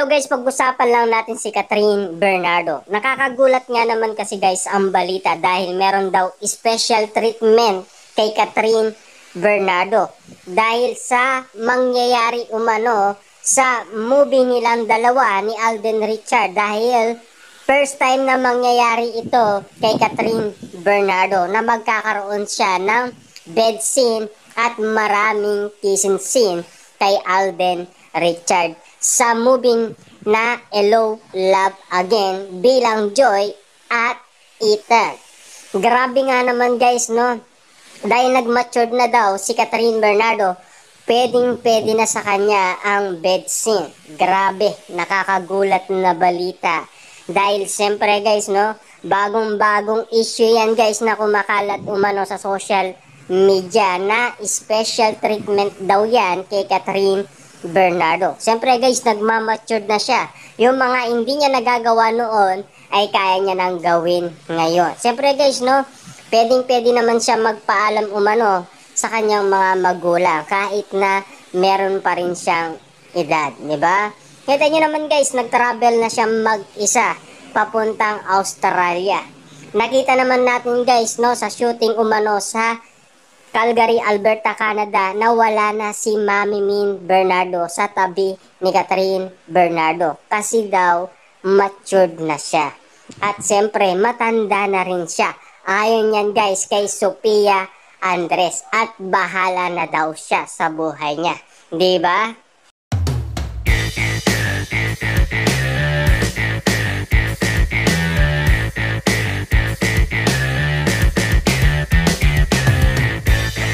guys, pag-usapan lang natin si Catherine Bernardo. Nakakagulat nga naman kasi guys ang balita dahil meron daw special treatment kay Catherine Bernardo. Dahil sa mangyayari umano sa movie nilang dalawa ni Alden Richard. Dahil first time na mangyayari ito kay Catherine Bernardo na magkakaroon siya ng bed scene at maraming kissing scene kay Alden Richard sa movie na Hello, Love Again bilang Joy at Ethan. Grabe nga naman guys, no? Dahil nag-matured na daw si Catherine Bernardo, pwedeng-pwede na sa kanya ang bed scene. Grabe, nakakagulat na balita. Dahil siyempre guys, no? Bagong-bagong issue yan guys na kumakalat umano sa social media na special treatment daw yan kay Catherine Bernardo. Siyempre guys, nagmamatured na siya. Yung mga hindi niya nagagawa noon ay kaya niya nang gawin ngayon. Siyempre guys, no, pwedeng-pwede naman siya magpaalam umano sa kanyang mga magulang kahit na meron pa rin siyang edad, di ba? Kita niyo naman guys, nag-travel na siya mag-isa papuntang Australia. Nakita naman natin guys, no, sa shooting umano sa Calgary, Alberta, Canada, nawala na si Mami Min Bernardo sa tabi ni Catherine Bernardo kasi daw matured na siya. At siyempre, matanda na rin siya. Ayon yan guys kay Sophia Andres at bahala na daw siya sa buhay niya. Di ba?